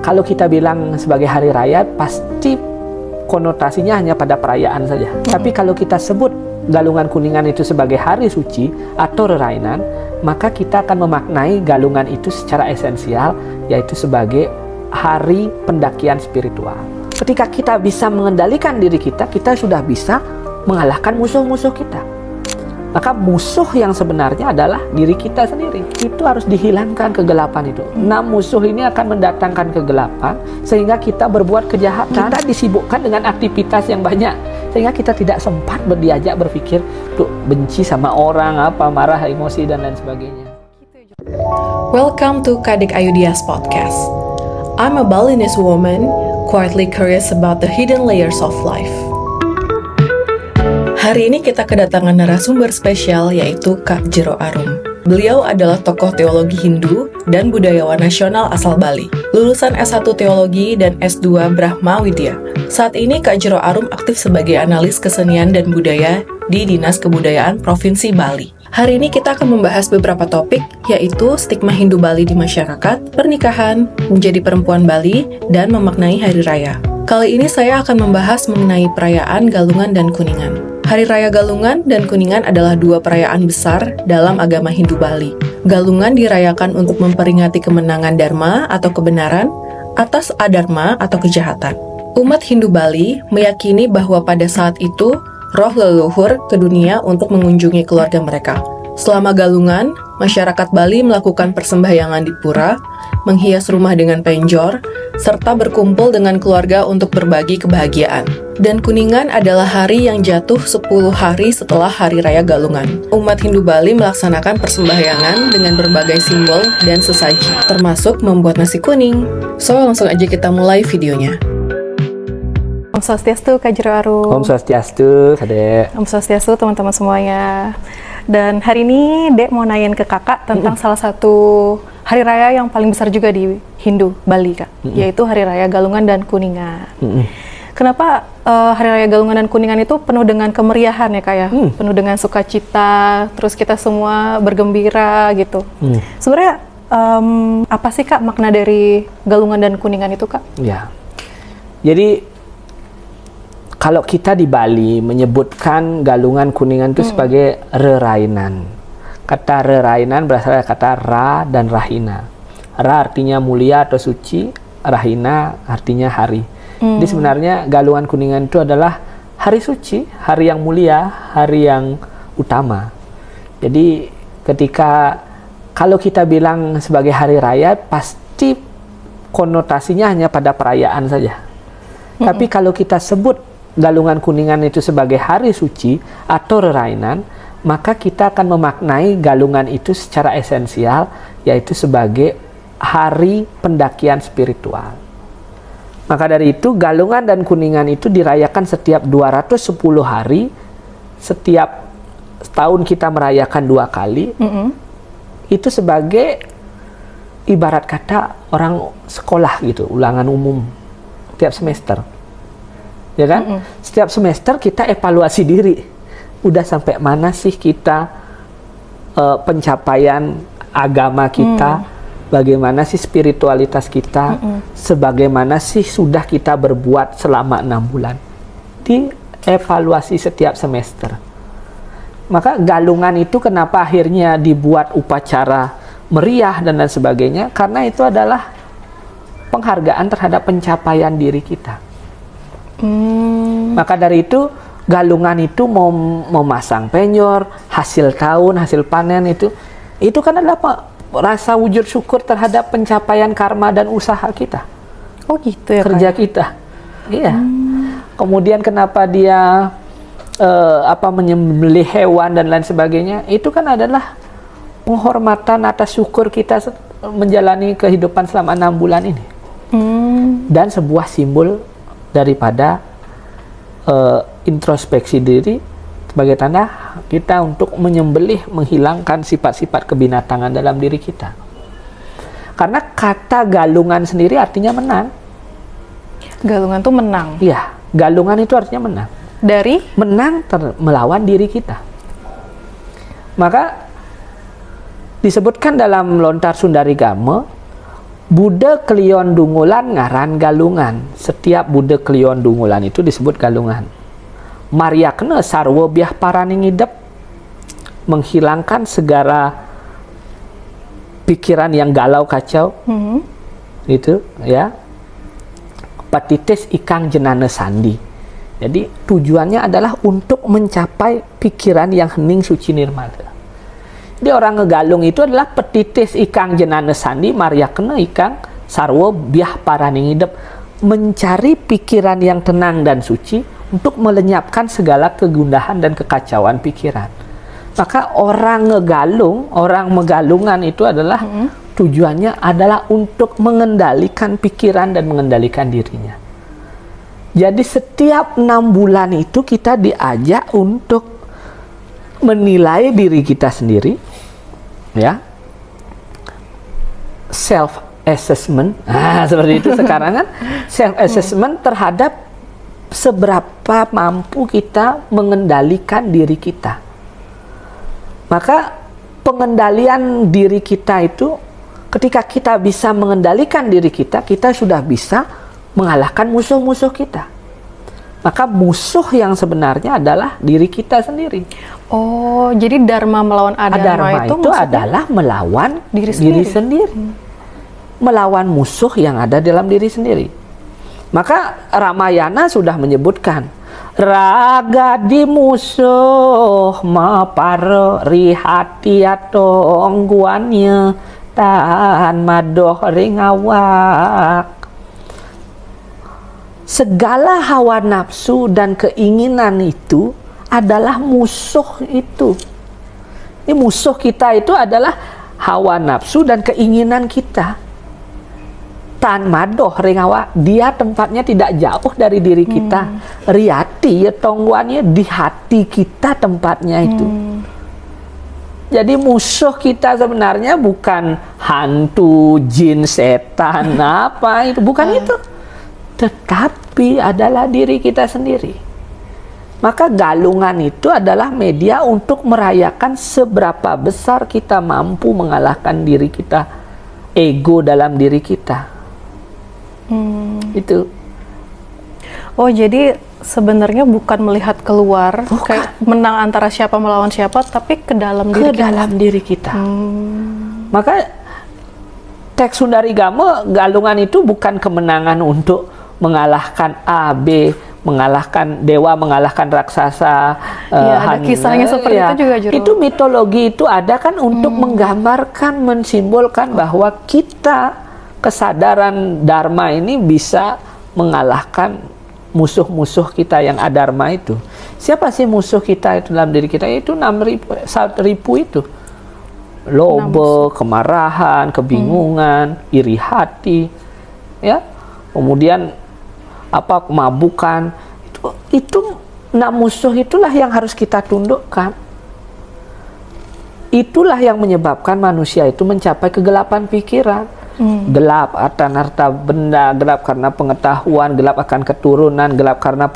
kalau kita bilang sebagai hari raya, pasti konotasinya hanya pada perayaan saja. Tapi kalau kita sebut Galungan Kuningan itu sebagai hari suci atau rerainan, maka kita akan memaknai Galungan itu secara esensial, yaitu sebagai hari pendakian spiritual. Ketika kita bisa mengendalikan diri kita, kita sudah bisa mengalahkan musuh-musuh kita. Maka musuh yang sebenarnya adalah diri kita sendiri. Itu harus dihilangkan kegelapan itu. 6 musuh ini akan mendatangkan kegelapan sehingga kita berbuat kejahatan. Kita disibukkan dengan aktivitas yang banyak sehingga kita tidak sempat diajak berpikir untuk benci sama orang, marah, emosi dan lain sebagainya. Welcome to Kadek Ayudias Podcast. I'm a Balinese woman, quietly curious about the hidden layers of life. Hari ini kita kedatangan narasumber spesial yaitu Kak Jero Arum. Beliau adalah tokoh teologi Hindu dan budayawan nasional asal Bali. Lulusan S1 Teologi dan S2 Brahma Widya. Saat ini Kak Jero Arum aktif sebagai analis kesenian dan budaya di Dinas Kebudayaan Provinsi Bali. Hari ini kita akan membahas beberapa topik, yaitu stigma Hindu Bali di masyarakat, pernikahan, menjadi perempuan Bali, dan memaknai hari raya. Kali ini saya akan membahas mengenai perayaan Galungan dan Kuningan. Hari Raya Galungan dan Kuningan adalah 2 perayaan besar dalam agama Hindu Bali. Galungan dirayakan untuk memperingati kemenangan Dharma atau kebenaran atas adharma atau kejahatan. Umat Hindu Bali meyakini bahwa pada saat itu roh leluhur ke dunia untuk mengunjungi keluarga mereka. Selama Galungan, masyarakat Bali melakukan persembahyangan di pura, menghias rumah dengan penjor, serta berkumpul dengan keluarga untuk berbagi kebahagiaan. Dan Kuningan adalah hari yang jatuh 10 hari setelah Hari Raya Galungan. Umat Hindu Bali melaksanakan persembahyangan dengan berbagai simbol dan sesaji, termasuk membuat nasi kuning. So, langsung aja kita mulai videonya. Om Swastiastu, Kak Jero Arum. Om Swastiastu, Kadek. Om Swastiastu, teman-teman semuanya. Dan hari ini Dek mau nanyain ke kakak tentang salah satu hari raya yang paling besar juga di Hindu Bali, Kak, yaitu Hari Raya Galungan dan Kuningan. Kenapa Hari Raya Galungan dan Kuningan itu penuh dengan kemeriahan ya, Kak ya? Penuh dengan sukacita, terus kita semua bergembira gitu. Sebenarnya apa sih, Kak, makna dari Galungan dan Kuningan itu, Kak? Ya, jadi kalau kita di Bali menyebutkan Galungan Kuningan itu sebagai rerainan. Kata rerainan berasal dari kata ra dan rahina. Ra artinya mulia atau suci, rahina artinya hari. Jadi sebenarnya Galungan Kuningan itu adalah hari suci, hari yang mulia, hari yang utama. Jadi ketika kalau kita bilang sebagai hari raya, pasti konotasinya hanya pada perayaan saja. Tapi kalau kita sebut Galungan Kuningan itu sebagai hari suci atau rerainan, maka kita akan memaknai Galungan itu secara esensial, yaitu sebagai hari pendakian spiritual. Maka dari itu Galungan dan Kuningan itu dirayakan setiap 210 hari. Setiap tahun kita merayakan 2 kali. Itu sebagai ibarat kata orang sekolah gitu, ulangan umum tiap semester. Ya kan? Setiap semester kita evaluasi diri. Udah sampai mana sih kita pencapaian agama kita, bagaimana sih spiritualitas kita, sebagaimana sih sudah kita berbuat selama 6 bulan. Dievaluasi setiap semester. Maka Galungan itu kenapa akhirnya dibuat upacara meriah dan lain sebagainya, karena itu adalah penghargaan terhadap pencapaian diri kita. Maka dari itu Galungan itu mau memasang penjor, hasil tahun, hasil panen itu kan adalah rasa wujud syukur terhadap pencapaian karma dan usaha kita. Oh gitu ya, kerja kita. Iya. Kemudian kenapa dia menyembelih hewan dan lain sebagainya, itu kan adalah penghormatan atas syukur kita menjalani kehidupan selama 6 bulan ini. Dan sebuah simbol daripada introspeksi diri sebagai tanda kita untuk menyembelih, menghilangkan sifat-sifat kebinatangan dalam diri kita. Karena kata Galungan sendiri artinya menang. Galungan itu menang? Iya, Galungan itu artinya menang. Dari? Menang melawan diri kita. Maka disebutkan dalam Lontar Sundarigama, Buda kelion dungulan ngaran galungan. Setiap Buda kelion dungulan itu disebut galungan. Mariakna sarwa biah paraning idep, menghilangkan segala pikiran yang galau kacau. Itu ya. Patites ikang jenana sandi. Jadi tujuannya adalah untuk mencapai pikiran yang hening suci nirmala. Jadi orang ngegalung itu adalah petitis ikang jenana sandi mariakna ikang sarwo biah paraning idep, mencari pikiran yang tenang dan suci untuk melenyapkan segala kegundahan dan kekacauan pikiran. Maka orang ngegalung, orang megalungan itu adalah tujuannya adalah untuk mengendalikan pikiran dan mengendalikan dirinya. Jadi setiap 6 bulan itu kita diajak untuk menilai diri kita sendiri, ya, self assessment. Seperti itu sekarang kan, self assessment terhadap seberapa mampu kita mengendalikan diri kita. Maka pengendalian diri kita itu, ketika kita bisa mengendalikan diri kita, kita sudah bisa mengalahkan musuh-musuh kita. Maka musuh yang sebenarnya adalah diri kita sendiri. Oh, jadi dharma melawan adharma itu adalah melawan diri sendiri. Melawan musuh yang ada dalam diri sendiri. Maka Ramayana sudah menyebutkan, raga di musuh maparo rihati atau ongguannya tan madoh ring awak. Segala hawa nafsu dan keinginan itu adalah musuh itu. Ini musuh kita itu adalah hawa nafsu dan keinginan kita. Tan madoh ringawa, dia tempatnya tidak jauh dari diri kita. Riati ya tongguannya di hati kita tempatnya itu. Jadi musuh kita sebenarnya bukan hantu, jin, setan, apa itu, bukan itu. Tetapi adalah diri kita sendiri. Maka galungan itu adalah media untuk merayakan seberapa besar kita mampu mengalahkan diri kita, ego dalam diri kita. Itu. Oh, jadi sebenarnya bukan melihat keluar, kayak menang antara siapa melawan siapa, tapi ke dalam diri kita. Dalam diri kita. Maka teks Sundari Gama, galungan itu bukan kemenangan untuk mengalahkan A, B, mengalahkan dewa, mengalahkan raksasa. Ada kisahnya seperti itu juga, Juru. Itu mitologi itu ada kan untuk menggambarkan, mensimbolkan bahwa kita, kesadaran Dharma ini bisa mengalahkan musuh-musuh kita yang adharma itu. Siapa sih musuh kita itu dalam diri kita? Itu 1.000 itu. Loba, kemarahan, kebingungan, iri hati, ya. Kemudian kemabukan, itu 6 musuh itulah yang harus kita tundukkan. Itulah yang menyebabkan manusia itu mencapai kegelapan pikiran. Gelap akan harta benda, gelap karena pengetahuan, gelap akan keturunan, gelap karena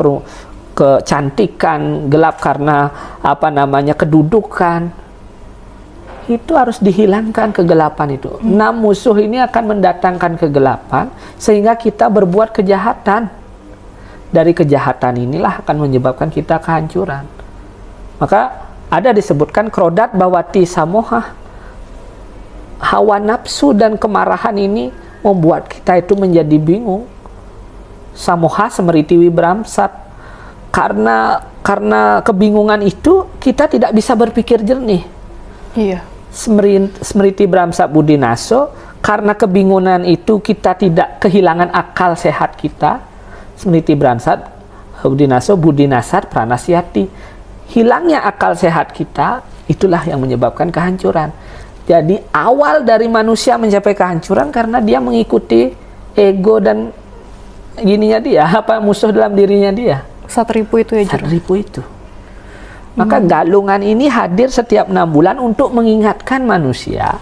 kecantikan, gelap karena kedudukan. Itu harus dihilangkan kegelapan itu. 6 musuh ini akan mendatangkan kegelapan sehingga kita berbuat kejahatan. Dari kejahatan inilah akan menyebabkan kita kehancuran. Maka ada disebutkan krodat bawati samoha. Hawa nafsu dan kemarahan ini membuat kita itu menjadi bingung. Samoha semriti wibramsat. Karena kebingungan itu kita tidak bisa berpikir jernih. Iya. Smriti Bramsat Budinaso, karena kebingungan itu kita tidak kehilangan akal sehat kita. Smriti Bramsat Budinaso Budinasat Pranasyati, hilangnya akal sehat kita itulah yang menyebabkan kehancuran. Jadi awal dari manusia mencapai kehancuran karena dia mengikuti ego dan gininya dia, musuh dalam dirinya dia. 1.000 itu ya, Juru? 1.000 itu. Maka galungan ini hadir setiap 6 bulan untuk mengingatkan manusia,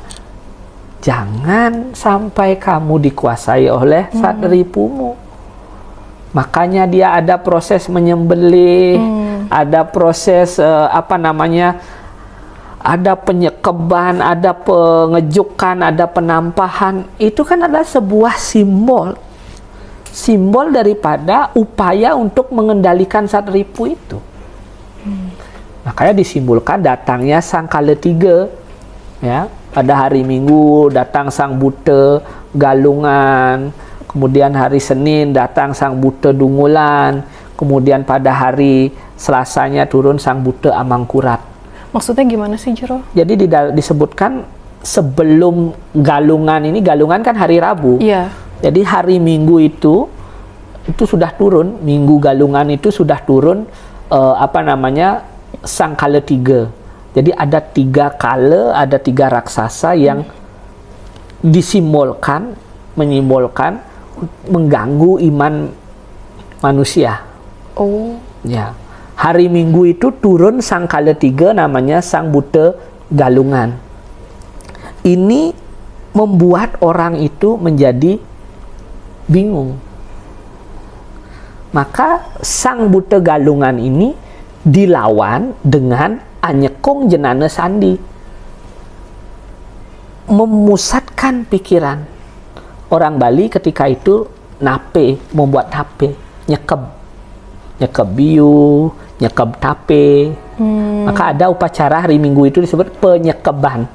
jangan sampai kamu dikuasai oleh 1.000-mu. Makanya dia ada proses menyembelih, ada proses ada penyekeban, ada pengejukan, ada penampahan. Itu kan adalah sebuah simbol. Simbol daripada upaya untuk mengendalikan Satripu itu. Makanya disimbolkan datangnya sang Kalatiga, ya, pada hari Minggu datang sang Buta Galungan, kemudian hari Senin datang sang Buta Dungulan, kemudian pada hari Selasanya turun sang Buta Amangkurat. Maksudnya gimana sih, Jero? Jadi disebutkan sebelum Galungan ini, Galungan kan hari Rabu. Iya. Jadi hari Minggu itu sudah turun, Minggu Galungan itu sudah turun sang Kalatiga. Jadi ada 3 kala, ada 3 raksasa yang menyimbolkan mengganggu iman manusia. Oh. Ya. Hari Minggu itu turun sang Kalatiga namanya sang Buta Galungan. Ini membuat orang itu menjadi bingung. Maka sang Buta Galungan ini dilawan dengan Anyekung Jenana Sandi. Memusatkan pikiran. Orang Bali ketika itu membuat tape, nyekep biu, nyekep tape. Maka ada upacara hari Minggu itu disebut penyekeban.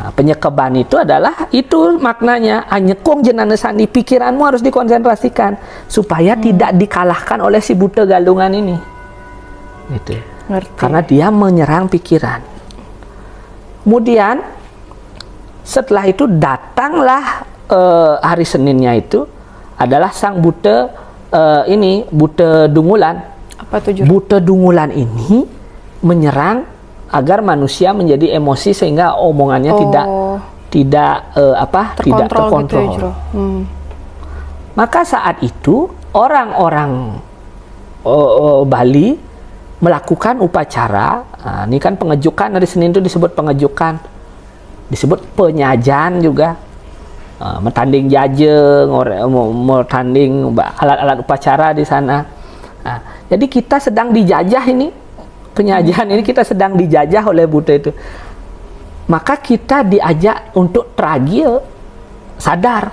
Nah, penyekeban itu adalah itu maknanya Anyekung Jenana Sandi, pikiranmu harus dikonsentrasikan supaya tidak dikalahkan oleh si Buta Galungan ini. Gitu. Ngerti. Karena dia menyerang pikiran. Kemudian setelah itu datanglah hari Seninnya itu adalah sang Buta Buta Dungulan. Apa itu, Jero? Buta Dungulan ini menyerang agar manusia menjadi emosi sehingga omongannya tidak terkontrol. Gitu ya, Jero? Maka saat itu orang-orang Bali melakukan upacara. Nah, ini kan pengejukan, hari Senin itu disebut pengejukan, disebut penyajan juga. Metanding jajeng, metanding alat-alat upacara di sana. Nah, jadi kita sedang dijajah ini, penyajian ini kita sedang dijajah oleh Buta itu. Maka kita diajak untuk tragil, sadar.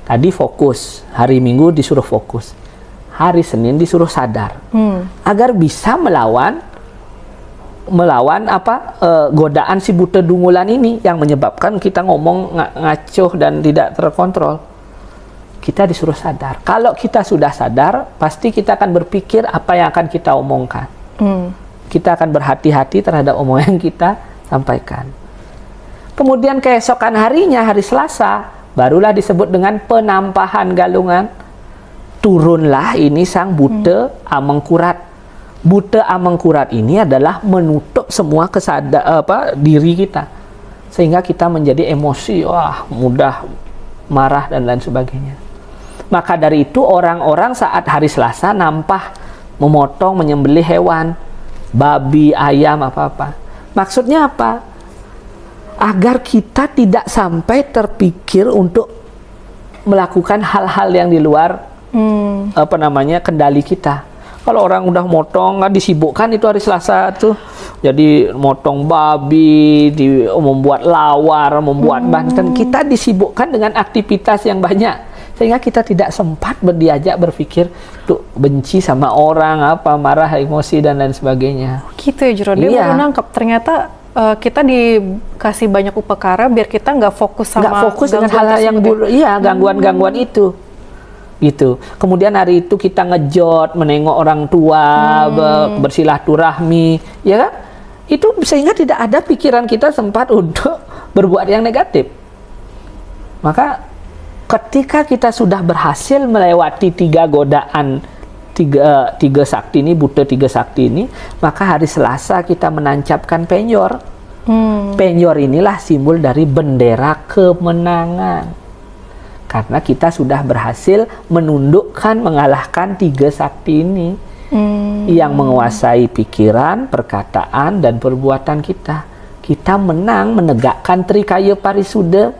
Tadi fokus, hari Minggu disuruh fokus, hari Senin disuruh sadar, agar bisa melawan godaan si Buta Dungulan ini yang menyebabkan kita ngomong ngacuh dan tidak terkontrol. Kita disuruh sadar. Kalau kita sudah sadar, pasti kita akan berpikir apa yang akan kita omongkan. Kita akan berhati-hati terhadap omongan yang kita sampaikan. Kemudian keesokan harinya, hari Selasa, barulah disebut dengan penampahan Galungan. Turunlah ini sang Buta Amangkurat. Buta Amangkurat ini adalah menutup semua diri kita, sehingga kita menjadi emosi, mudah marah dan lain sebagainya. Maka dari itu orang-orang saat hari Selasa nampah memotong, menyembelih hewan, babi, ayam, apa-apa. Maksudnya apa? Agar kita tidak sampai terpikir untuk melakukan hal-hal yang di luar kendali kita. Kalau orang udah motong, kan disibukkan itu hari Selasa tuh. Jadi motong babi, membuat lawar, membuat banten. Kita disibukkan dengan aktivitas yang banyak, sehingga kita tidak sempat diajak berpikir tuh benci sama orang, marah, emosi dan lain sebagainya. Gitu ya, Jero. Dia baru nangkep ternyata kita dikasih banyak upakara biar kita nggak fokus dengan hal-hal yang buruk, gangguan-gangguan itu. Gitu. Kemudian hari itu kita ngejot, menengok orang tua, bersilaturahmi, ya kan? Itu sehingga tidak ada pikiran kita sempat untuk berbuat yang negatif. Maka ketika kita sudah berhasil melewati 3 godaan, tiga sakti ini, Buta 3 sakti ini, maka hari Selasa kita menancapkan penyor. Penyor inilah simbol dari bendera kemenangan. Karena kita sudah berhasil menundukkan, mengalahkan 3 sakti ini yang menguasai pikiran, perkataan, dan perbuatan kita. Kita menang menegakkan Trikaya Parisuda,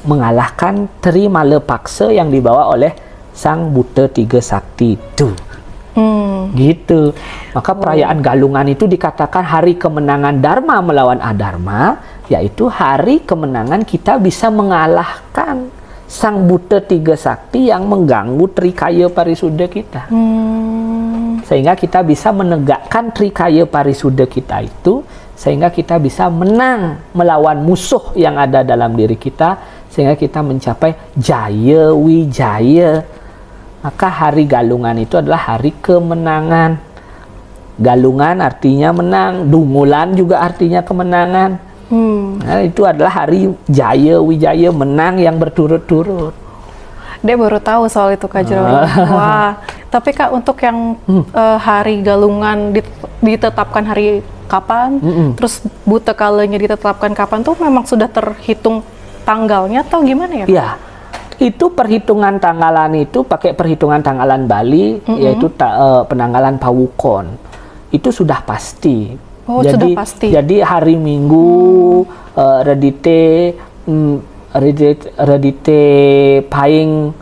mengalahkan Tri Malepaksa yang dibawa oleh sang Buta 3 sakti itu. Gitu. Maka perayaan Galungan itu dikatakan hari kemenangan Dharma melawan Adharma, yaitu hari kemenangan kita bisa mengalahkan Sang Buddha Tiga Sakti yang mengganggu Trikaya Parisuddha kita. Sehingga kita bisa menegakkan Trikaya Parisuddha kita itu, sehingga kita bisa menang melawan musuh yang ada dalam diri kita, sehingga kita mencapai Jaya Wijaya. Maka hari Galungan itu adalah hari kemenangan. Galungan artinya menang, Dungulan juga artinya kemenangan. Nah, itu adalah hari Jaya Wijaya, menang yang berturut-turut. Dia baru tahu soal itu Kak Jero. Wah, tapi Kak, untuk yang hari Galungan ditetapkan hari kapan, terus Buta Kalanya ditetapkan kapan tuh memang sudah terhitung tanggalnya atau gimana ya? Iya, itu perhitungan tanggalan itu pakai perhitungan tanggalan Bali, yaitu penanggalan Pawukon. Itu sudah pasti. Oh, sudah pasti. Jadi hari Minggu redite paing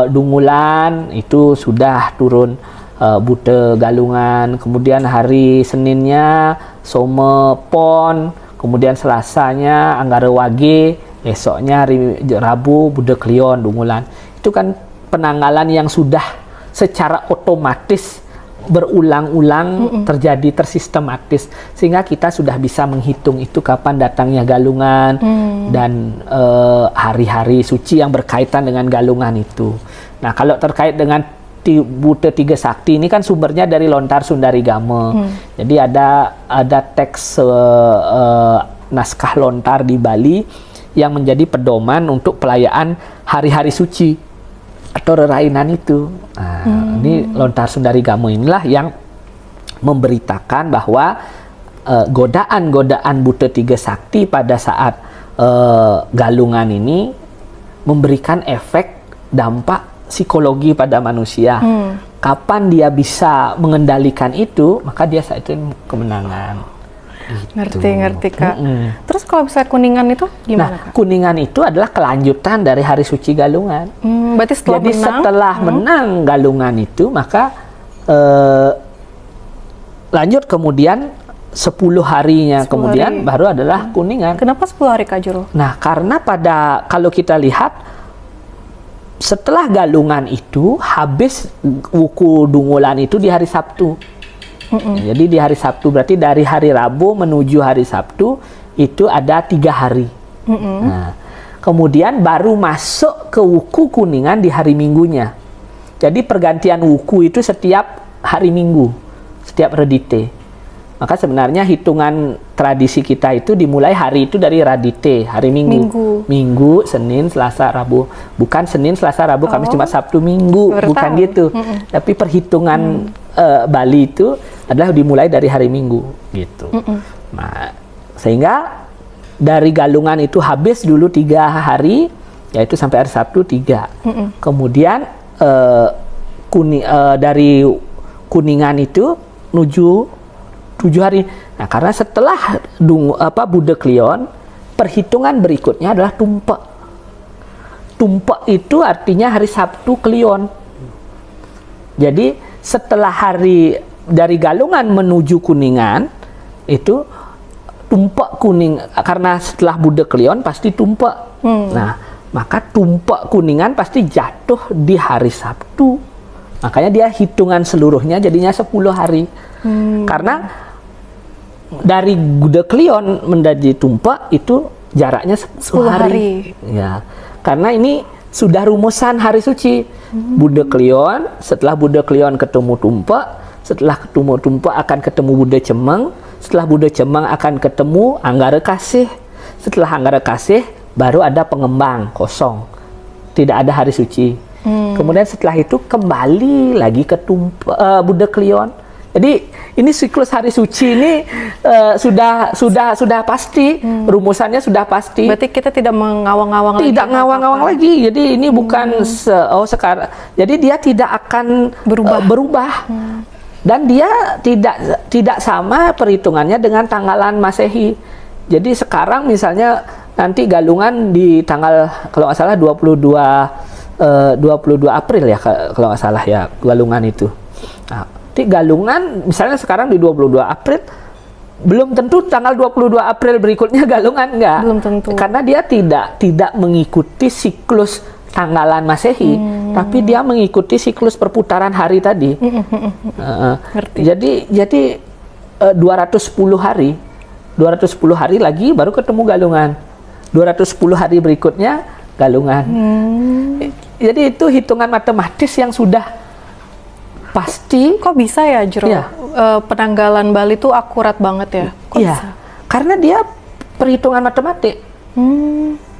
Dungulan itu sudah turun Buta Galungan. Kemudian hari Seninnya Soma Pon, kemudian Selasanya Anggara Wage, esoknya hari Rabu Buddha Klion Dungulan. Itu kan penanggalan yang sudah secara otomatis berulang-ulang terjadi, tersistematis, sehingga kita sudah bisa menghitung itu kapan datangnya Galungan dan hari-hari suci yang berkaitan dengan Galungan itu. Nah, kalau terkait dengan Buddha Tiga Sakti ini kan sumbernya dari Lontar Sundarigama. Jadi ada teks naskah Lontar di Bali yang menjadi pedoman untuk pelayaan hari-hari suci atau rerainan itu. Nah, ini Lontar Sundarigama inilah yang memberitakan bahwa godaan-godaan Buddha Tiga Sakti pada saat Galungan ini memberikan efek dampak psikologi pada manusia. Kapan dia bisa mengendalikan itu, maka dia saat itu kemenangan. Ngerti Kak. Terus kalau misalnya Kuningan itu gimana Kak? Kuningan itu adalah kelanjutan dari hari suci Galungan. Berarti setelah menang Galungan itu, maka lanjut kemudian 10 harinya 10 kemudian hari. Baru adalah Kuningan. Kenapa 10 hari Kak Jero? Nah, karena kalau kita lihat setelah Galungan itu habis wuku Dungulan itu di hari Sabtu. Jadi di hari Sabtu, berarti dari hari Rabu menuju hari Sabtu itu ada 3 hari. Nah, kemudian baru masuk ke wuku Kuningan di hari Minggunya. Jadi pergantian wuku itu setiap hari Minggu, setiap redite. Maka sebenarnya hitungan tradisi kita itu dimulai hari itu dari radite, hari Minggu. Minggu, Senin, Selasa, Rabu. Bukan Senin, Selasa, Rabu, Kamis, Jumat, Sabtu, Minggu. Bukan gitu. Tapi perhitungan Bali itu adalah dimulai dari hari Minggu gitu. Nah, sehingga dari Galungan itu habis dulu 3 hari, yaitu sampai hari Sabtu 3. Kemudian dari Kuningan itu menuju 7 hari. Nah, karena setelah Buddha Klion, perhitungan berikutnya adalah Tumpak. Tumpak itu artinya hari Sabtu Klion. Jadi setelah hari dari Galungan menuju Kuningan itu Tumpak Kuning, karena setelah Buddha Klion pasti Tumpak. Nah, maka Tumpak Kuningan pasti jatuh di hari Sabtu. Makanya dia hitungan seluruhnya jadinya 10 hari. Karena dari Buddha Klion menjadi Tumpak itu jaraknya 10 hari. Ya, karena ini sudah rumusan hari suci. Buddha Klion, setelah Buddha Klion ketemu Tumpak, setelah ketemu Tumpak akan ketemu Buddha Cemeng, setelah Buddha Cemeng akan ketemu Anggara Kasih, setelah Anggara Kasih baru ada Pengembang kosong, tidak ada hari suci. Kemudian setelah itu kembali lagi ke Buddha Klion. Jadi ini siklus hari suci ini sudah pasti, rumusannya sudah pasti. Berarti kita tidak mengawang-awang lagi. Tidak ngawang-ngawang lagi. Jadi ini bukan sekarang. Jadi dia tidak akan berubah. Dan dia tidak sama perhitungannya dengan tanggalan Masehi. Jadi sekarang misalnya nanti Galungan di tanggal kalau nggak salah 22 April ya kalau nggak salah ya Galungan itu. Nah, di galungan misalnya sekarang di 22 April, belum tentu tanggal 22 April berikutnya galungan, enggak. Belum tentu. Karena dia tidak mengikuti siklus tanggalan Masehi, tapi dia mengikuti siklus perputaran hari tadi. Ngerti. Jadi 210 hari lagi baru ketemu galungan. 210 hari berikutnya galungan. Jadi itu hitungan matematis yang sudah pasti. Kok bisa ya, Jero? Iya. Penanggalan Bali tuh akurat banget ya? Kok Iya, bisa? karena dia perhitungan matematik.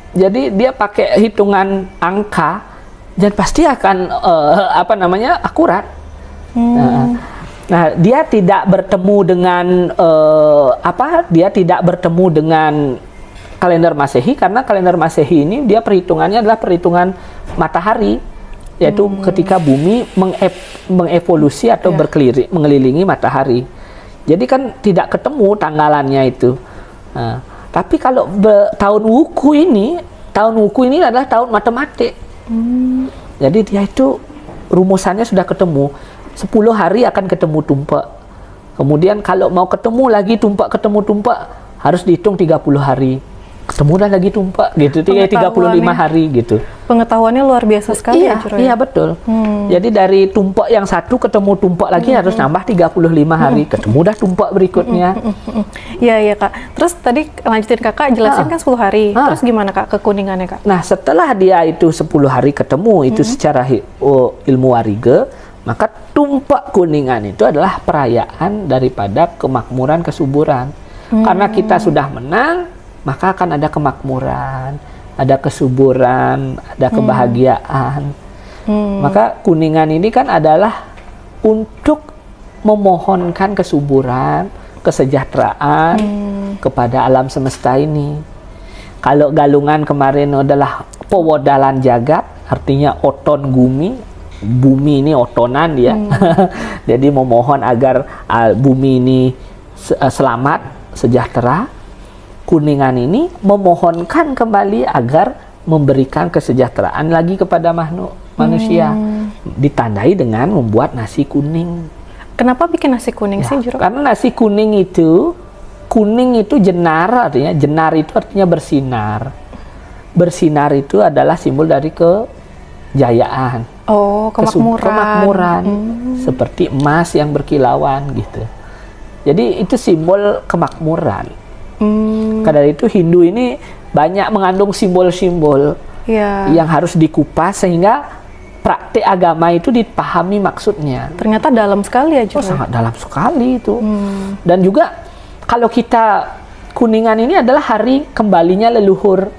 Jadi dia pakai hitungan angka dan pasti akan akurat. Nah, dia tidak bertemu dengan dia tidak bertemu dengan kalender Masehi, karena kalender Masehi ini dia perhitungannya adalah perhitungan matahari, yaitu ketika bumi mengevolusi atau mengelilingi matahari. Jadi kan tidak ketemu tanggalannya itu. Nah, tapi kalau tahun wuku ini adalah tahun matematik. Jadi dia itu rumusannya sudah ketemu. 10 hari akan ketemu tumpak. Kemudian kalau mau ketemu lagi ketemu tumpak harus dihitung 30 hari. Ketemu dah lagi tumpak gitu, 35 hari gitu. Pengetahuannya luar biasa sekali ya, Jero? Iya, betul. Jadi dari tumpak yang satu ketemu tumpak lagi harus nambah 35 hari. Ketemu dah tumpak berikutnya. Iya, Kak. Terus tadi lanjutin Kakak jelasin kan 10 hari. Terus gimana, Kak, kekuningannya, Kak? Nah, setelah dia itu 10 hari ketemu, itu secara ilmu warige, maka tumpak kuningan itu adalah perayaan daripada kemakmuran, kesuburan. Karena kita sudah menang, maka akan ada kemakmuran, ada kesuburan, ada kebahagiaan. Maka kuningan ini kan adalah untuk memohonkan kesuburan, kesejahteraan kepada alam semesta ini. Kalau galungan kemarin adalah pewodalan jagat, artinya oton bumi ini otonan dia. Jadi memohon agar bumi ini selamat, sejahtera. Kuningan ini memohonkan kembali agar memberikan kesejahteraan lagi kepada manusia. Ditandai dengan membuat nasi kuning. Kenapa bikin nasi kuning sih, Jero? Karena nasi kuning itu jenar, itu artinya bersinar. Bersinar itu adalah simbol dari kejayaan. Oh, kemakmuran. Seperti emas yang berkilauan gitu. Jadi itu simbol kemakmuran. Karena itu Hindu ini banyak mengandung simbol-simbol yang harus dikupas sehingga praktik agama itu dipahami maksudnya. Ternyata dalam sekali ya, Jero. Sangat dalam sekali itu. Dan juga kalau kita kuningan ini adalah hari kembalinya leluhur.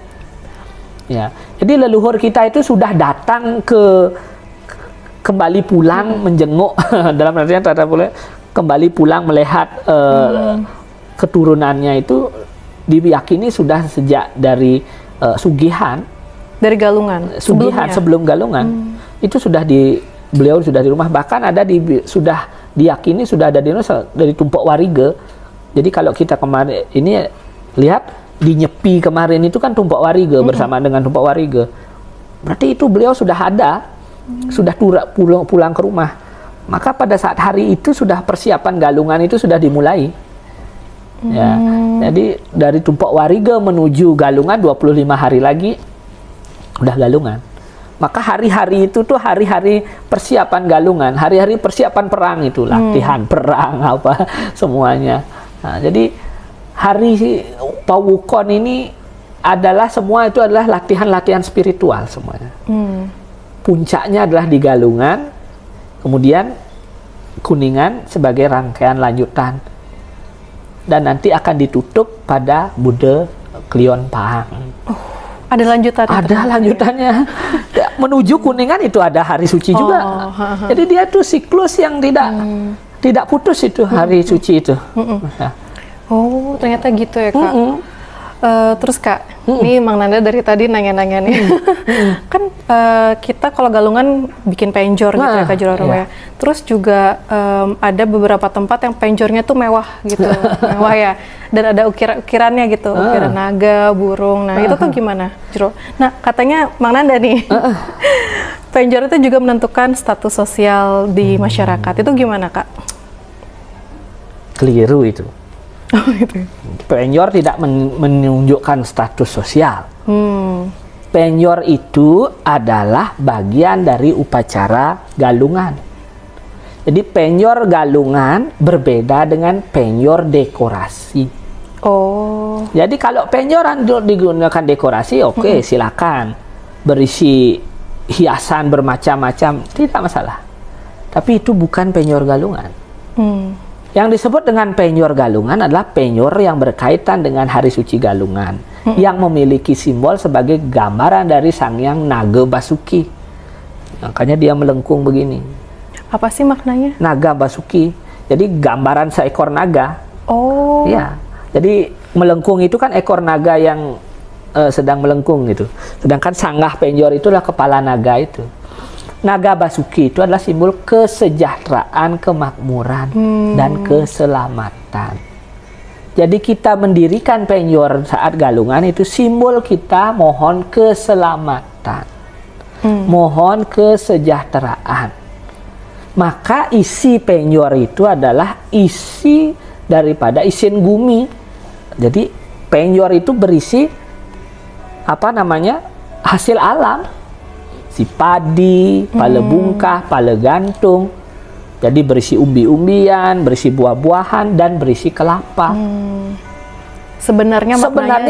Ya, jadi leluhur kita itu sudah datang kembali pulang menjenguk dalam artian kembali pulang melihat keturunannya itu diyakini sudah sejak dari Sugihan, dari galungan, sebelum galungan itu beliau sudah di rumah, bahkan ada sudah diyakini sudah ada dari tumpak warige. Jadi kalau kita kemarin ini lihat di Nyepi kemarin itu kan tumpak warige bersama dengan tumpak warige, berarti itu beliau sudah ada, sudah pulang ke rumah. Maka pada saat hari itu sudah persiapan galungan itu sudah dimulai. Ya, jadi dari tumpak warige menuju galungan 25 hari lagi udah galungan. Maka hari-hari itu tuh hari-hari persiapan galungan, hari-hari persiapan perang itu, latihan perang apa semuanya. Nah, jadi hari Pawukon ini semua itu adalah latihan-latihan spiritual semuanya. Puncaknya adalah di galungan, kemudian kuningan sebagai rangkaian lanjutan. Dan nanti akan ditutup pada Buddha Klion Pahang. Ada lanjutannya? Ada lanjutannya. Menuju kuningan itu ada hari suci juga. Jadi dia tuh siklus yang tidak putus itu hari suci itu. Oh, ternyata gitu ya, Kak. Terus Kak, ini Mang Nanda dari tadi nanya-nanya nih. Kan kita kalau galungan bikin penjor gitu ya, Kak Jero ya. Terus juga ada beberapa tempat yang penjornya tuh mewah gitu, mewah ya. Dan ada ukirannya gitu, ukiran naga, burung. Nah itu tuh gimana, Jero? Nah katanya Mang Nanda nih, penjor itu juga menentukan status sosial di masyarakat. Itu gimana, Kak? Keliru itu. Oh, gitu. Penjor tidak menunjukkan status sosial. Penjor itu adalah bagian dari upacara galungan. Jadi penjor galungan berbeda dengan penjor dekorasi. Oh. Jadi kalau penjoran digunakan dekorasi, oke, silakan. Berisi hiasan bermacam-macam, tidak masalah. Tapi itu bukan penjor galungan. Yang disebut dengan penjor galungan adalah penjor yang berkaitan dengan hari suci galungan, yang memiliki simbol sebagai gambaran dari Sangyang Naga Basuki. Makanya dia melengkung begini. Apa sih maknanya? Naga Basuki. Jadi gambaran seekor naga. Oh. Ya. Jadi melengkung itu kan ekor naga yang sedang melengkung gitu. Sedangkan sanggah penjor itulah kepala naga itu. Naga Basuki itu adalah simbol kesejahteraan, kemakmuran, dan keselamatan. Jadi kita mendirikan penjor saat galungan itu simbol kita mohon keselamatan, mohon kesejahteraan. Maka isi penjor itu adalah isi daripada isin gumi. Jadi penjor itu berisi hasil alam. Si padi, pala bungkah, pala gantung. Jadi berisi umbi-umbian, berisi buah-buahan, dan berisi kelapa. Sebenarnya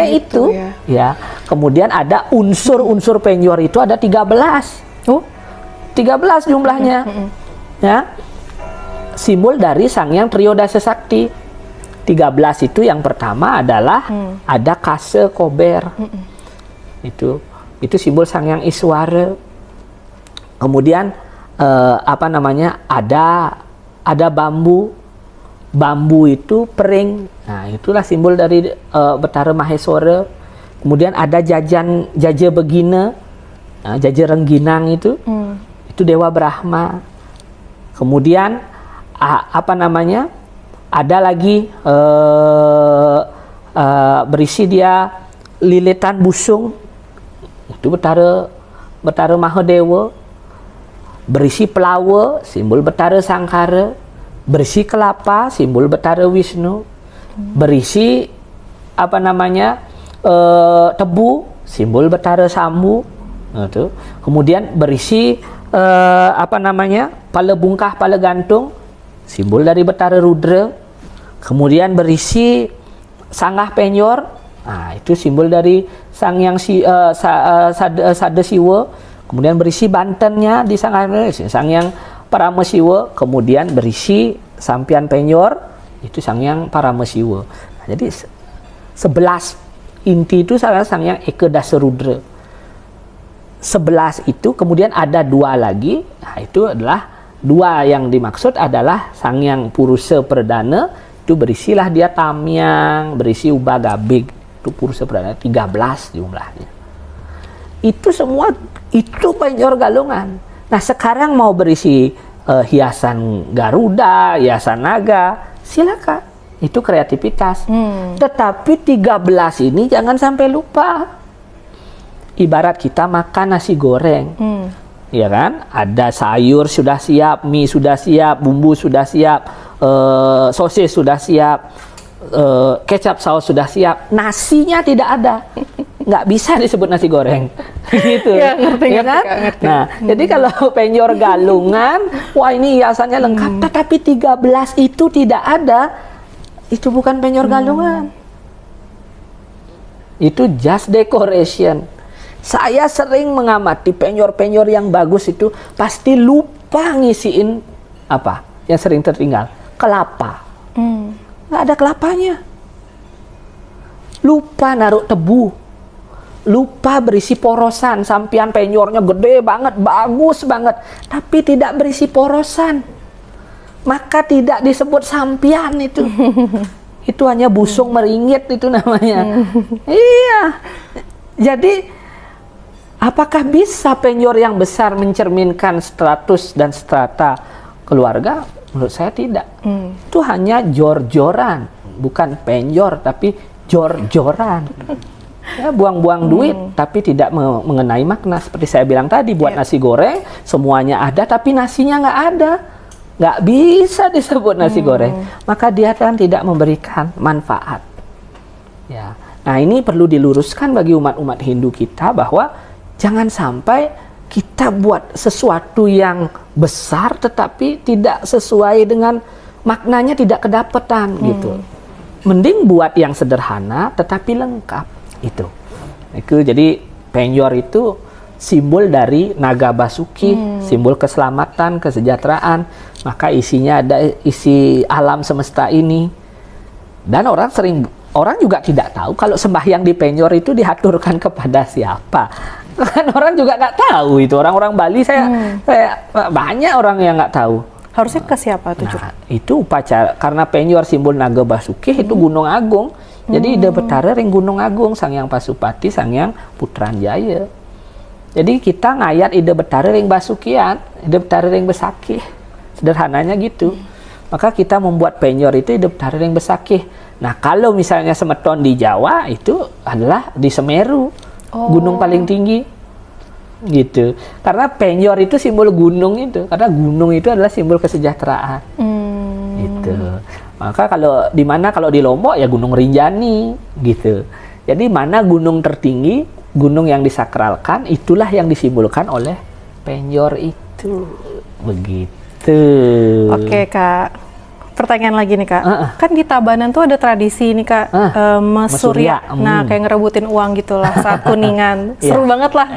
itu ya. Kemudian ada unsur-unsur penjor itu ada 13. 13 jumlahnya. Ya. Simbol dari Sangyang Triyodasa Sakti. 13 itu yang pertama adalah ada kase kober. Itu simbol Sangyang Iswara. Kemudian ada bambu. Bambu itu pering. Nah, itulah simbol dari Betara Maheswara. Kemudian ada jaja begina. Jaja rengginang itu Dewa Brahma. Kemudian ada lagi berisi dia lilitan busung. Itu Betara Mahadewa. Berisi pelawa, simbol Betara Sangkara. Berisi kelapa, simbol Betara Wisnu. Berisi tebu, simbol Betara Sambu. Kemudian berisi pala bungkah, pala gantung, simbol dari Betara Rudra. Kemudian berisi sanggah penjor. Nah, itu simbol dari Sangyang Sada Siwa. Kemudian berisi bantennya di Sangyang Paramasiwa. Kemudian berisi sampian penjor, itu Sangyang Paramasiwa. Nah, jadi 11 inti itu Sangyang Eka Dasa Rudra. 11 itu, kemudian ada 2 lagi. Nah, itu adalah 2 yang dimaksud adalah Sangyang Purusa Perdana. Itu berisilah dia tamyang, berisi ubah gabig. Itu Purusa Perdana, 13 jumlahnya. Itu semua, itu penjor galungan. Nah, sekarang mau berisi hiasan Garuda, hiasan naga, silakan. Itu kreativitas. Tetapi 13 ini jangan sampai lupa. Ibarat kita makan nasi goreng. Ya kan? Ada sayur sudah siap, mie sudah siap, bumbu sudah siap, sosis sudah siap, kecap saus sudah siap, nasinya tidak ada. Nggak bisa disebut nasi goreng. Gitu. Ya, ngerti, ya kan? Ngerti. Nah, jadi kalau penjor galungan, wah ini hiasannya lengkap, tetapi 13 itu tidak ada, itu bukan penjor galungan. Itu just decoration. Saya sering mengamati penjor-penjor yang bagus itu pasti lupa ngisiin apa yang sering tertinggal, kelapa. Nggak ada kelapanya. Lupa naruh tebu. Lupa berisi porosan. Sampian penjornya gede banget, bagus banget, tapi tidak berisi porosan. Maka tidak disebut sampian itu. Itu hanya busung meringit itu namanya. Iya. Jadi apakah bisa penjor yang besar mencerminkan status dan strata keluarga? Menurut saya tidak. Itu hanya jor-joran, bukan penjor tapi jor-joran. Ya, buang-buang duit tapi tidak mengenai makna. Seperti saya bilang tadi, buat nasi goreng semuanya ada tapi nasinya nggak ada, nggak bisa disebut nasi goreng, maka dia kan tidak memberikan manfaat. Ya, nah ini perlu diluruskan bagi umat-umat Hindu kita, bahwa jangan sampai kita buat sesuatu yang besar tetapi tidak sesuai dengan maknanya, tidak kedapetan gitu. Mending buat yang sederhana tetapi lengkap. Itu jadi penyor itu simbol dari naga basuki, simbol keselamatan, kesejahteraan. Maka isinya ada isi alam semesta ini. Dan orang juga tidak tahu kalau sembahyang di penyor itu diaturkan kepada siapa. Kan orang juga nggak tahu itu. Orang-orang Bali saya banyak orang yang nggak tahu. Harusnya ke siapa tuh? Nah, itu upacara, karena penyor simbol naga basuki itu Gunung Agung. Jadi Ida Betara ring Gunung Agung, Sangyang Pasupati, Sangyang Putranjaya. Jadi kita ngayat Ida Betara ring Basukian, Ida Betara ring Besakih. Sederhananya gitu. Maka kita membuat penyor itu Ida Betara ring Besakih. Nah, kalau misalnya semeton di Jawa itu adalah di Semeru, gunung paling tinggi. Gitu. Karena penyor itu simbol gunung itu, karena gunung itu adalah simbol kesejahteraan. Gitu. Maka kalau di Lombok ya Gunung Rinjani gitu. Jadi mana gunung tertinggi, gunung yang disakralkan, itulah yang disimbolkan oleh penyor itu. Begitu. Oke, Kak. Pertanyaan lagi nih, Kak. Kan di Tabanan tuh ada tradisi nih, Kak, mesurya. Nah, kayak ngerebutin uang gitulah saat Kuningan. Seru banget lah.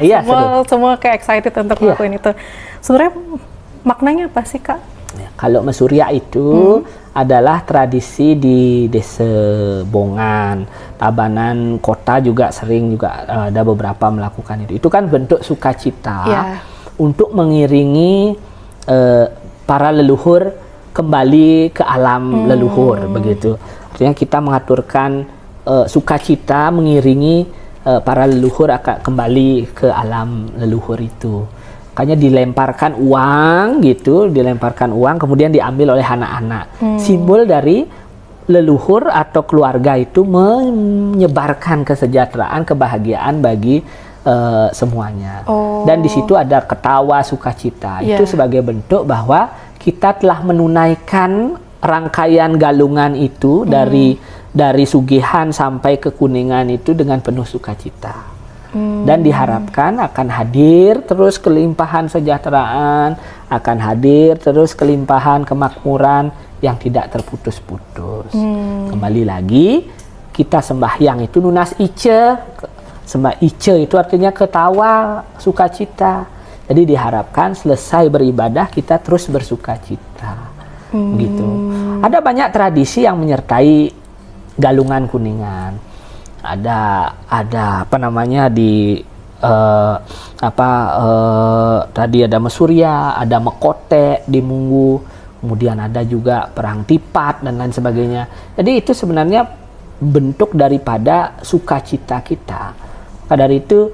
Semua kayak excited untuk ngelakuin itu. Sebenarnya maknanya apa sih, Kak? Ya, kalau mesurya itu adalah tradisi di Desa Bongan, Tabanan kota juga sering ada beberapa melakukan itu. Itu kan bentuk sukacita untuk mengiringi para leluhur kembali ke alam leluhur, begitu. Artinya kita mengaturkan sukacita mengiringi para leluhur akan kembali ke alam leluhur itu. Makanya dilemparkan uang gitu, kemudian diambil oleh anak-anak. Simbol dari leluhur atau keluarga itu menyebarkan kesejahteraan, kebahagiaan bagi semuanya. Dan di situ ada ketawa, sukacita. Itu sebagai bentuk bahwa kita telah menunaikan rangkaian galungan itu dari Sugihan sampai ke Kuningan itu dengan penuh sukacita. Dan diharapkan akan hadir terus kelimpahan sejahteraan, akan hadir terus kelimpahan kemakmuran yang tidak terputus-putus. Kembali lagi, kita sembahyang itu nunas ice. Ice itu artinya ketawa, sukacita. Jadi diharapkan selesai beribadah kita terus bersukacita. Gitu. Ada banyak tradisi yang menyertai galungan Kuningan. Ada apa namanya tadi ada mesurya, ada mekote di Munggu, kemudian ada juga perang tipat dan lain sebagainya. Jadi itu sebenarnya bentuk daripada sukacita kita. Maka dari itu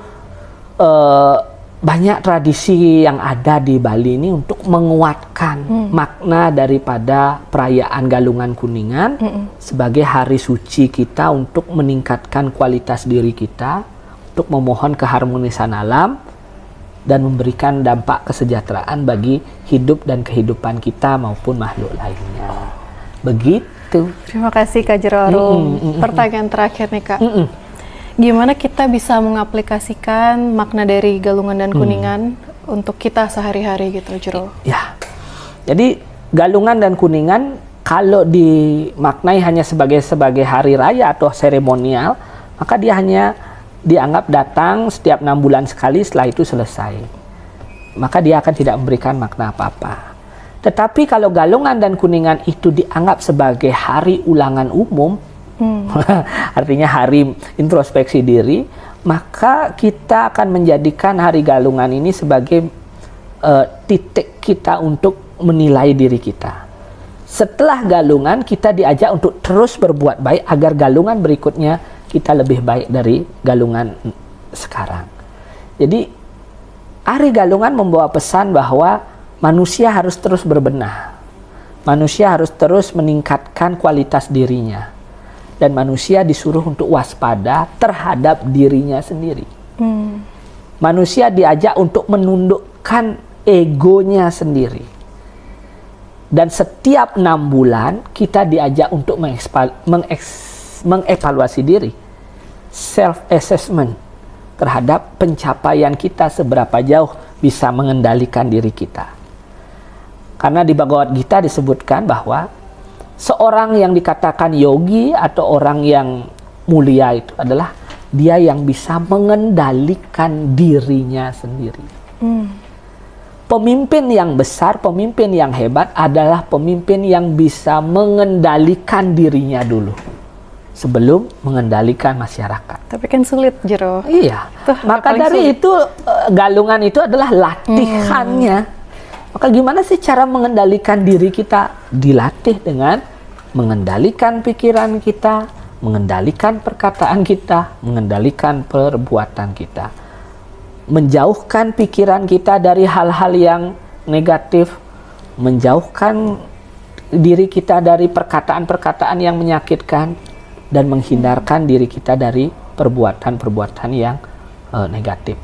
banyak tradisi yang ada di Bali ini untuk menguatkan makna daripada perayaan Galungan Kuningan sebagai hari suci kita untuk meningkatkan kualitas diri kita, untuk memohon keharmonisan alam dan memberikan dampak kesejahteraan bagi hidup dan kehidupan kita maupun makhluk lainnya. Begitu. Terima kasih Kak Jero Arum. Pertanyaan terakhir nih Kak. Gimana kita bisa mengaplikasikan makna dari Galungan dan Kuningan untuk kita sehari-hari gitu, Jero? Ya, jadi Galungan dan Kuningan kalau dimaknai hanya sebagai hari raya atau seremonial, maka dia hanya dianggap datang setiap 6 bulan sekali, setelah itu selesai. Maka dia akan tidak memberikan makna apa-apa. Tetapi kalau Galungan dan Kuningan itu dianggap sebagai hari ulangan umum, artinya hari introspeksi diri, maka kita akan menjadikan hari Galungan ini sebagai titik kita untuk menilai diri kita. Setelah Galungan kita diajak untuk terus berbuat baik agar Galungan berikutnya kita lebih baik dari Galungan sekarang. Jadi hari Galungan membawa pesan bahwa manusia harus terus berbenah. Manusia harus terus meningkatkan kualitas dirinya. dan manusia disuruh untuk waspada terhadap dirinya sendiri. Manusia diajak untuk menundukkan egonya sendiri. Dan setiap 6 bulan kita diajak untuk mengevaluasi diri, self-assessment terhadap pencapaian kita, seberapa jauh bisa mengendalikan diri kita. Karena di Bhagavad Gita disebutkan bahwa seorang yang dikatakan yogi atau orang yang mulia itu adalah dia yang bisa mengendalikan dirinya sendiri. Pemimpin yang besar, pemimpin yang hebat adalah pemimpin yang bisa mengendalikan dirinya dulu sebelum mengendalikan masyarakat. Tapi kan sulit, Jero. Iya. Maka dari itu galungan itu adalah latihannya. Maka gimana sih cara mengendalikan diri kita? Dilatih dengan mengendalikan pikiran kita, mengendalikan perkataan kita, mengendalikan perbuatan kita. Menjauhkan pikiran kita dari hal-hal yang negatif, menjauhkan diri kita dari perkataan-perkataan yang menyakitkan, dan menghindarkan diri kita dari perbuatan-perbuatan yang negatif.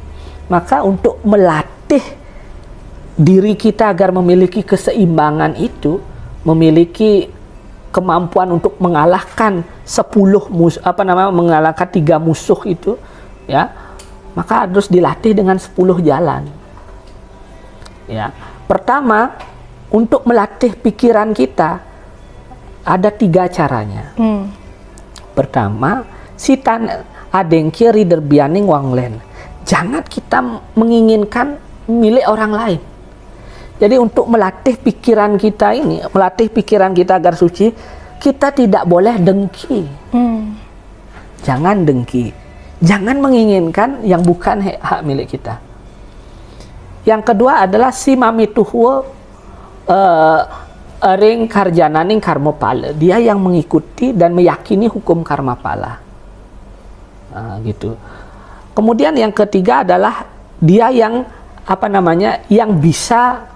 Maka untuk melatih diri kita agar memiliki keseimbangan itu, memiliki kemampuan untuk mengalahkan 3 musuh itu, ya, maka harus dilatih dengan 10 jalan. Ya, pertama, untuk melatih pikiran kita ada 3 caranya. Pertama, sitan adengki rider bianing wanglen. Jangan kita menginginkan milik orang lain. Jadi untuk melatih pikiran kita ini, melatih pikiran kita agar suci, kita tidak boleh dengki. Jangan dengki. Jangan menginginkan yang bukan hak milik kita. Yang kedua adalah si mamituhuo ring karjananing karma pala. Dia yang mengikuti dan meyakini hukum karma pala. Gitu. Kemudian yang ketiga adalah dia yang yang bisa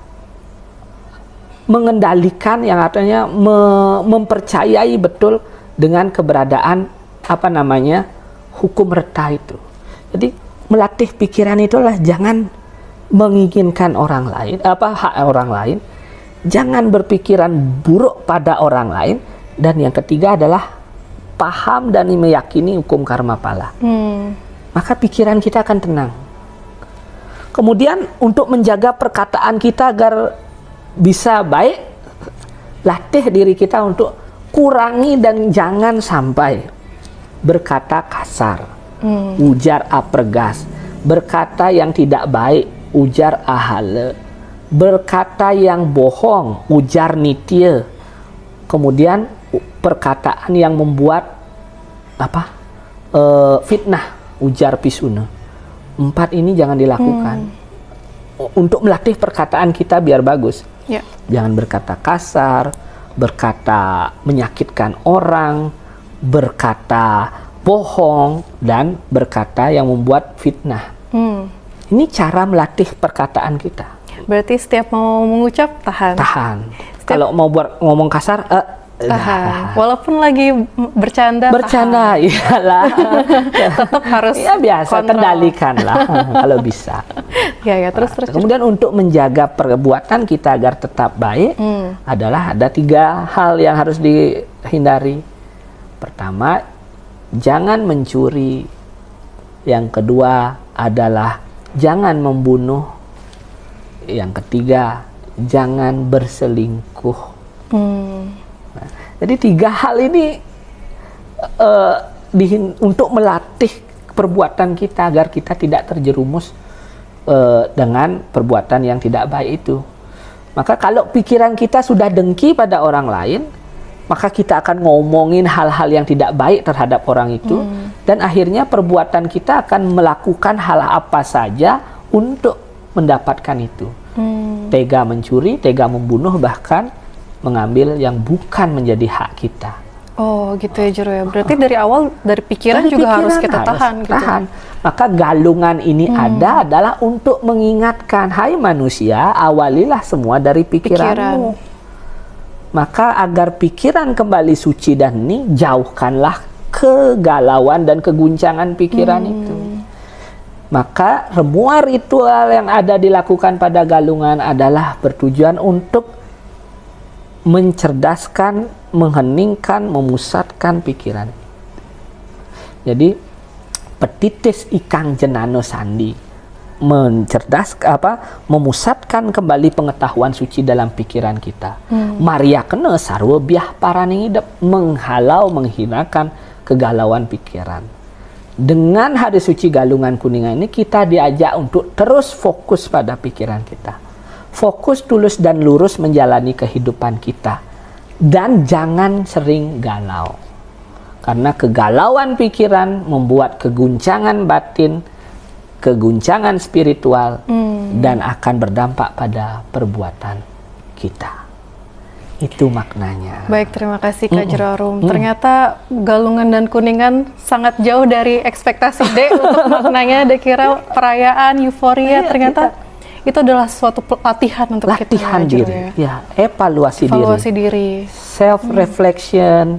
mengendalikan, yang artinya mempercayai betul dengan keberadaan hukum reta itu. Jadi melatih pikiran itulah jangan menginginkan orang lain, hak orang lain, jangan berpikiran buruk pada orang lain, dan yang ketiga adalah paham dan meyakini hukum karma pala. Maka pikiran kita akan tenang. Kemudian untuk menjaga perkataan kita agar bisa baik, latih diri kita untuk kurangi dan jangan sampai berkata kasar, ujar apergas, berkata yang tidak baik, ujar ahale, berkata yang bohong, ujar nitya, kemudian perkataan yang membuat fitnah, ujar pisuna. 4 ini jangan dilakukan. Untuk melatih perkataan kita biar bagus. Jangan berkata kasar, berkata menyakitkan orang, berkata bohong, dan berkata yang membuat fitnah. Ini cara melatih perkataan kita. Berarti setiap mau mengucap tahan. Kalau mau ngomong kasar, tahan. Walaupun lagi bercanda, iyalah. Tetap harus biasa, kendalikan lah kalau bisa. Terus. Kemudian untuk menjaga perbuatan kita agar tetap baik adalah ada 3 hal yang harus dihindari. Pertama, jangan mencuri. Yang kedua adalah jangan membunuh. Yang ketiga, jangan berselingkuh. Jadi 3 hal ini untuk melatih perbuatan kita agar kita tidak terjerumus dengan perbuatan yang tidak baik itu. Maka kalau pikiran kita sudah dengki pada orang lain, maka kita akan ngomongin hal-hal yang tidak baik terhadap orang itu, dan akhirnya perbuatan kita akan melakukan hal apa saja untuk mendapatkan itu. Tega mencuri, tega membunuh, bahkan mengambil yang bukan menjadi hak kita. Oh gitu ya Jero ya. Berarti dari awal, dari pikiran juga harus kita tahan. Maka galungan ini adalah untuk mengingatkan, hai manusia, awalilah semua dari pikiranmu. Maka agar pikiran kembali suci dan hening, jauhkanlah kegalauan dan keguncangan pikiran itu. Maka semua ritual yang ada dilakukan pada galungan adalah bertujuan untuk mencerdaskan, mengheningkan, memusatkan pikiran. Jadi petitis ikang jenano sandi, memusatkan kembali pengetahuan suci dalam pikiran kita. Maria kena sarwa biah parani hidup, menghalau, menghinakan kegalauan pikiran. Dengan hari suci Galungan Kuningan ini kita diajak untuk terus fokus pada pikiran kita. Fokus, tulus, dan lurus menjalani kehidupan kita. Dan jangan sering galau. Karena kegalauan pikiran membuat keguncangan batin, keguncangan spiritual, dan akan berdampak pada perbuatan kita. Itu maknanya. Baik, terima kasih Kak Jero Arum. Ternyata Galungan dan Kuningan sangat jauh dari ekspektasi Dek untuk maknanya. Dek kira perayaan, euforia, ternyata itu adalah suatu latihan untuk kita. Latihan diri, ya, evaluasi diri. Self-reflection,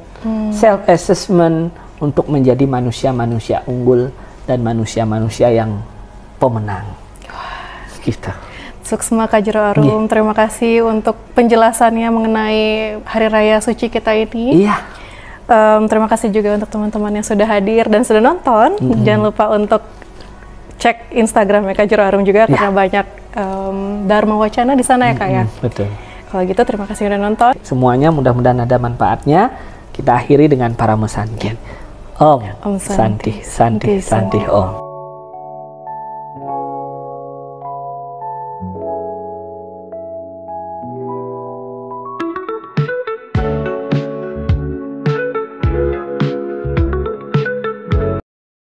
self-assessment untuk menjadi manusia-manusia unggul dan manusia-manusia yang pemenang. Gitu. Suksma Kak Jero Arum, terima kasih untuk penjelasannya mengenai Hari Raya Suci kita ini. Terima kasih juga untuk teman-teman yang sudah hadir dan sudah nonton. Jangan lupa untuk cek Instagramnya Kak Jero Arum juga, karena banyak Dharma Wacana di sana ya Kak ya. Betul. Kalau gitu terima kasih sudah nonton. Semuanya mudah-mudahan ada manfaatnya. Kita akhiri dengan para mesanti. Om Santi, Santi, Santi, Om.